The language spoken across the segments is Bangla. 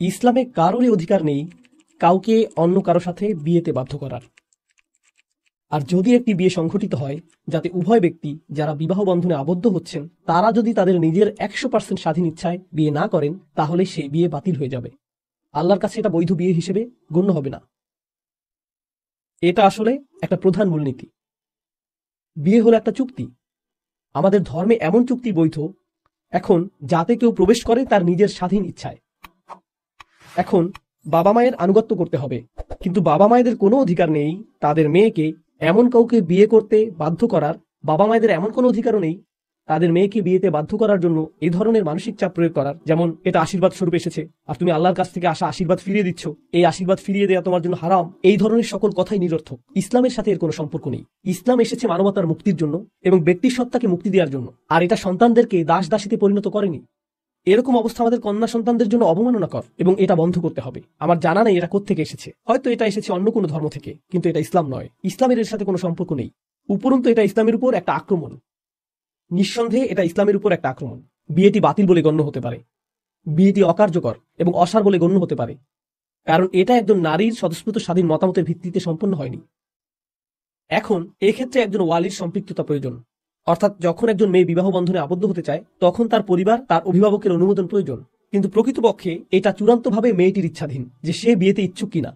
ইসলামে কারোরই অধিকার নেই কাউকে অন্য কারো সাথে বিয়েতে বাধ্য করার। আর যদি একটি বিয়ে সংঘটিত হয় যাতে উভয় ব্যক্তি যারা বিবাহ বন্ধনে আবদ্ধ হচ্ছেন তারা যদি তাদের নিজের 100% স্বাধীন ইচ্ছায় বিয়ে না করেন, তাহলে সেই বিয়ে বাতিল হয়ে যাবে। আল্লাহর কাছে এটা বৈধ বিয়ে হিসেবে গণ্য হবে না। এটা আসলে একটা প্রধান মূলনীতি। বিয়ে হলো একটা চুক্তি। আমাদের ধর্মে এমন চুক্তি বৈধ এখন যাতে কেউ প্রবেশ করে তার নিজের স্বাধীন ইচ্ছায়। এখন বাবা মায়ের আনুগত্য করতে হবে, কিন্তু বাবা মায়েদের কোনো অধিকার নেই তাদের মেয়েকে এমন কাউকে বিয়ে করতে বাধ্য করার। বাবা মায়েদের এমন কোনো অধিকারও নেই তাদের মেয়েকে বিয়েতে বাধ্য করার জন্য এই ধরনের মানসিক চাপ প্রয়োগ করার, যেমন এটা আশীর্বাদ স্বরূপ এসেছে আর তুমি আল্লাহর কাছ থেকে আসা আশীর্বাদ ফিরিয়ে দিচ্ছ, এই আশীর্বাদ ফিরিয়ে দেওয়া তোমার জন্য হারাম। এই ধরনের সকল কথাই নিরর্থক। ইসলামের সাথে এর কোনো সম্পর্ক নেই। ইসলাম এসেছে মানবতার মুক্তির জন্য এবং ব্যক্তির সত্তাকে মুক্তি দেওয়ার জন্য, আর এটা সন্তানদেরকে দাস দাসীতে পরিণত করেনি। এরকম অবস্থা আমাদের কন্যা সন্তানদের জন্য অবমাননাকর এবং এটা বন্ধ করতে হবে। আমার জানা নেই এটা কোত্থেকে এসেছে, হয়তো এটা এসেছে অন্য কোনো ধর্ম থেকে, কিন্তু এটা ইসলাম নয়। ইসলামের এর সাথে কোনো সম্পর্ক নেই। উপরন্তু এটা ইসলামের উপর একটা আক্রমণ। নিঃসন্দেহে এটা ইসলামের উপর একটা আক্রমণ। বিয়েটি বাতিল বলে গণ্য হতে পারে, বিয়েটি অকার্যকর এবং অসার বলে গণ্য হতে পারে, কারণ এটা একজন নারীর স্বতঃস্ফূর্ত স্বাধীন মতামতের ভিত্তিতে সম্পন্ন হয়নি। এখন এক্ষেত্রে একজন ওয়ালির সম্পৃক্ততা প্রয়োজন, অর্থাৎ যখন একজন মেয়ে বিবাহ বন্ধনে আবদ্ধ হতে চায় তখন তার পরিবার তার অভিভাবকের অনুমোদন প্রয়োজন। কিন্তু প্রকৃতপক্ষে এটা চূড়ান্তভাবে মেয়েটির ইচ্ছাধীন যে সে বিয়েতে ইচ্ছুক কিনা।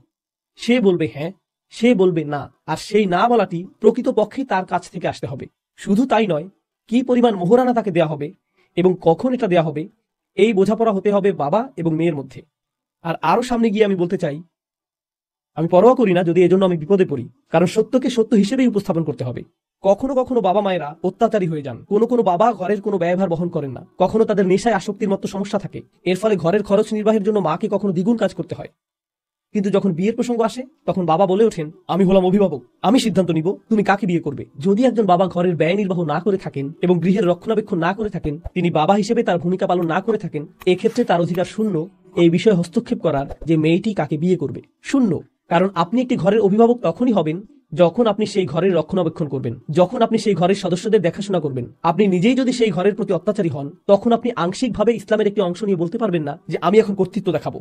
সে বলবে হ্যাঁ, সে বলবে না, আর সেই না বলাটি প্রকৃতপক্ষে তার কাছ থেকে আসতে হবে। শুধু তাই নয়, কি পরিমাণ মোহরানা তাকে দেয়া হবে এবং কখন এটা দেয়া হবে, এই বোঝাপড়া হতে হবে বাবা এবং মেয়ের মধ্যে। আর আরো সামনে গিয়ে আমি বলতে চাই, আমি পরোয়া করি না যদি এজন্য আমি বিপদে পড়ি, কারণ সত্যকে সত্য হিসেবেই উপস্থাপন করতে হবে। কখনো কখনো বাবা মায়েরা অত্যাচারী হয়ে যান, কোনো কোনো বাবা ঘরের কোনো ব্যয়ভার বহন করেন না, কখনো তাদের নেশায় আসক্তির মতো সমস্যা থাকে, এর ফলে ঘরের খরচ নির্বাহের জন্য মাকে কখনো দ্বিগুণ কাজ করতে হয়। কিন্তু যখন বিয়ের প্রসঙ্গ আসে তখন বাবা বলে ওঠেন, আমি হলাম অভিভাবক, আমি সিদ্ধান্ত নিব তুমি কাকে বিয়ে করবে। যদি একজন বাবা ঘরের ব্যয় নির্বাহ না করে থাকেন এবং গৃহের রক্ষণাবেক্ষণ না করে থাকেন, তিনি বাবা হিসেবে তার ভূমিকা পালন না করে থাকেন, এক্ষেত্রে তার অধিকার শূন্য এই বিষয়ে হস্তক্ষেপ করার যে মেয়েটি কাকে বিয়ে করবে। শূন্য। কারণ আপনি একটি ঘরের অভিভাবক তখনই হবেন যখন আপনি সেই ঘরের রক্ষণাবেক্ষণ করবেন, যখন আপনি সেই ঘরের সদস্যদের দেখাশোনা করবেন। আপনি নিজেই যদি সেই ঘরের প্রতি অত্যাচারী হন, তখন আপনি আংশিকভাবে ইসলামের একটি অংশ নিয়ে বলতে পারবেন না যে আমি এখন কর্তৃত্ব দেখাবো।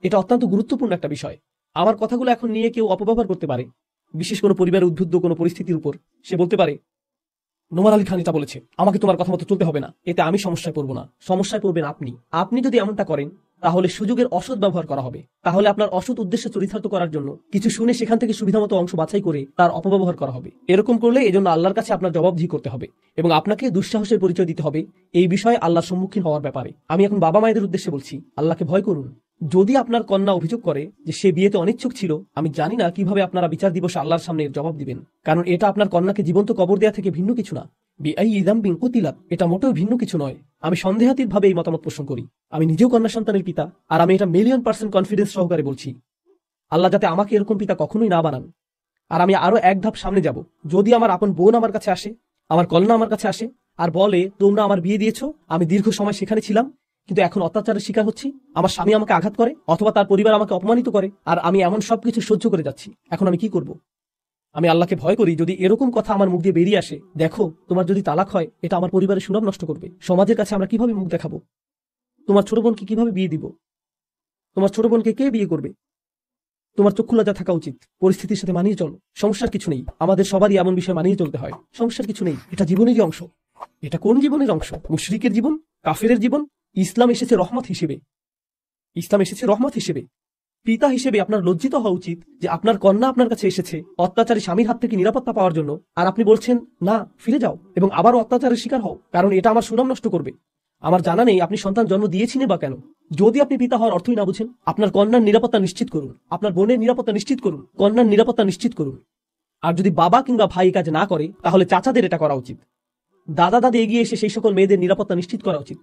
এটা অত্যন্ত গুরুত্বপূর্ণ একটা বিষয়। আমার কথাগুলো এখন নিয়ে কেউ অপব্যবহার করতে পারে, বিশেষ কোনো পরিবারের উদ্বুদ্ধ কোনো পরিস্থিতির উপর। সে বলতে পারে, নোমান আলী খান এটা বলেছে, আমাকে তোমার কথা মতো চলতে হবে না, এতে আমি সমস্যায় পড়বো না। সমস্যায় পড়বেন আপনি। আপনি যদি এমনটা করেন তাহলে সুযোগের অসৎ ব্যবহার করা হবে, তাহলে আপনার অসৎ উদ্দেশ্য চরিতার্থ করার জন্য কিছু শুনে সেখান থেকে সুবিধামতো অংশ বাছাই করে তার অপব্যবহার করা হবে। এরকম করলে এজন্য আল্লাহর কাছে আপনার জবাবদিহি করতে হবে এবং আপনাকে দুঃসাহসের পরিচয় দিতে হবে এই বিষয়ে আল্লাহর সম্মুখীন হওয়ার ব্যাপারে। আমি এখন বাবা মায়েদের উদ্দেশ্যে বলছি, আল্লাহকে ভয় করুন। যদি আপনার কন্যা অভিযোগ করে যে সে বিয়েতে অনিচ্ছুক ছিল, আমি জানি না কিভাবে আপনারা বিচার দিবসে আল্লাহর সামনে এর জবাব দিবেন, কারণ এটা আপনার কন্যাকে জীবন্ত কবর দেয়া থেকে ভিন্ন কিছু না। এটা মোটেও ভিন্ন কিছু নয়। আমি সন্দেহাতীত ভাবে এই মতামত পোষণ করি। আমি নিজেও কন্যা সন্তানের পিতা, আর আমি এটা 1,000,000% কনফিডেন্স সহকারে বলছি। আল্লাহ যাতে আমাকে এরকম পিতা কখনোই না বানান। আর আমি আরো এক ধাপ সামনে যাব। যদি আমার আপন বোন আমার কাছে আসে, আমার কন্যা আমার কাছে আসে আর বলে, তোমরা আমার বিয়ে দিয়েছো, আমি দীর্ঘ সময় সেখানে ছিলাম, কিন্তু এখন অত্যাচারের শিকার হচ্ছি, আমার স্বামী আমাকে আঘাত করে অথবা তার পরিবার আমাকে অপমানিত করে, আর আমি এমন সবকিছু সহ্য করে যাচ্ছি, এখন আমি কি করব? আমি আল্লাহকে ভয় করি যদি এরকম কথা আমার মুখ দিয়ে বেরিয়ে আসে, দেখো তোমার যদি তালাক হয় এটা আমার পরিবারের সুনাম নষ্ট করবে, সমাজের কাছে আমরা কিভাবে মুখ দেখাবো, তোমার ছোট বোনকে কিভাবে বিয়ে দিব, তোমার ছোট বোনকে কে বিয়ে করবে? তোমার চক্ষু লজ্জা থাকা উচিত। পরিস্থিতির সাথে মানিয়ে চলো, সমস্যার কিছু নেই। আমাদের সবারই এমন বিষয় মানিয়ে চলতে হয়, সমস্যার কিছু নেই। এটা জীবনেরই অংশ। এটা কোন জীবনের অংশ? মুশরিকের জীবন, কাফেরের জীবন। ইসলাম এসেছে রহমত হিসেবে। ইসলাম এসেছে রহমত হিসেবে। পিতা হিসেবে আপনার লজ্জিত হওয়া উচিত যে আপনার কন্যা আপনার কাছে এসেছে অত্যাচারী স্বামীর হাত থেকে নিরাপত্তা পাওয়ার জন্য, আর আপনি বলছেন না, ফিরে যাও এবং আবারও অত্যাচারের শিকার হও, কারণ এটা আমার সুনাম নষ্ট করবে। আমার জানা নেই আপনি সন্তান জন্ম দিয়েছিলেন বা কেন। যদি আপনি পিতা হওয়ার অর্থই না বুঝেন, আপনার কন্যার নিরাপত্তা নিশ্চিত করুন, আপনার বোনের নিরাপত্তা নিশ্চিত করুন, কন্যার নিরাপত্তা নিশ্চিত করুন। আর যদি বাবা কিংবা ভাই কাজ না করে, তাহলে চাচাদের এটা করা উচিত। দাদা দাদি এগিয়ে এসে সেই সকল মেয়েদের নিরাপত্তা নিশ্চিত করা উচিত,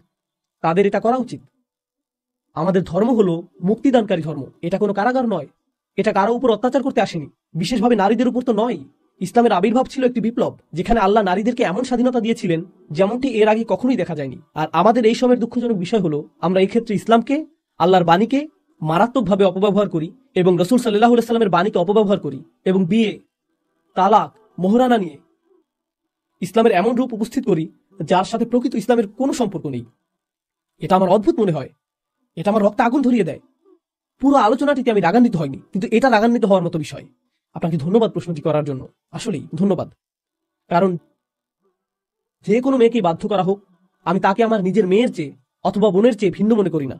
তাদের এটা করা উচিত। আমাদের ধর্ম হলো মুক্তিদানকারী ধর্ম, এটা কোনো কারাগার নয়। এটা কারো উপর অত্যাচার করতে আসেনি, বিশেষভাবে নারীদের উপর তো নয়। ইসলামের আবির্ভাব ছিল একটি বিপ্লব, যেখানে আল্লাহ নারীদেরকে এমন স্বাধীনতা দিয়েছিলেন যেমনটি এর আগে কখনোই দেখা যায়নি। আর আমাদের এই সময়ের দুঃখজনক বিষয় হলো আমরা এই ক্ষেত্রে ইসলামকে, আল্লাহর বাণীকে মারাত্মকভাবে অপব্যবহার করি এবং রাসূল সাল্লাল্লাহু আলাইহি সাল্লামের বাণীকে অপব্যবহার করি এবং বিয়ে, তালাক, মোহরানা নিয়ে ইসলামের এমন রূপ উপস্থিত করি যার সাথে প্রকৃত ইসলামের কোনো সম্পর্ক নেই। এটা আমার অদ্ভুত মনে হয়, এটা আমার রক্তে আগুন ধরিয়ে দেয়। পুরো আলোচনাটিতে আমি রাগান্বিত হয়নি, কিন্তু এটা রাগান্বিত হওয়ার মতো বিষয়। আপনাকে ধন্যবাদ প্রশ্নটি করার জন্য, আসলেই ধন্যবাদ। কারণ যে কোনো মেয়েকে বাধ্য করা হোক, আমি তাকে আমার নিজের মেয়ের চেয়ে অথবা বোনের চেয়ে ভিন্ন মনে করি না।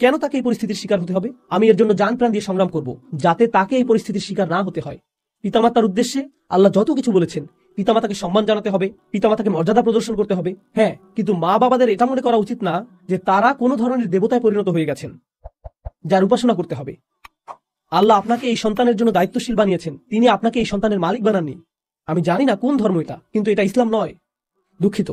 কেন তাকে এই পরিস্থিতির শিকার হতে হবে? আমি এর জন্য জান প্রাণ দিয়ে সংগ্রাম করব, যাতে তাকে এই পরিস্থিতির শিকার না হতে হয়। পিতামাতার উদ্দেশ্যে আল্লাহ যত কিছু বলেছেন, পিতামাতাকে সম্মান জানাতে হবে, পিতামাতাকে মর্যাদা প্রদর্শন করতে হবে, হ্যাঁ, কিন্তু মা বাবাদের এটা মনে করা উচিত না যে তারা কোনো ধরনের দেবতায় পরিণত হয়ে গেছেন যার উপাসনা করতে হবে। আল্লাহ আপনাকে এই সন্তানের জন্য দায়িত্বশীল বানিয়েছেন, তিনি আপনাকে এই সন্তানের মালিক বানাননি। আমি জানি না কোন ধর্ম এটা, কিন্তু এটা ইসলাম নয়। দুঃখিত।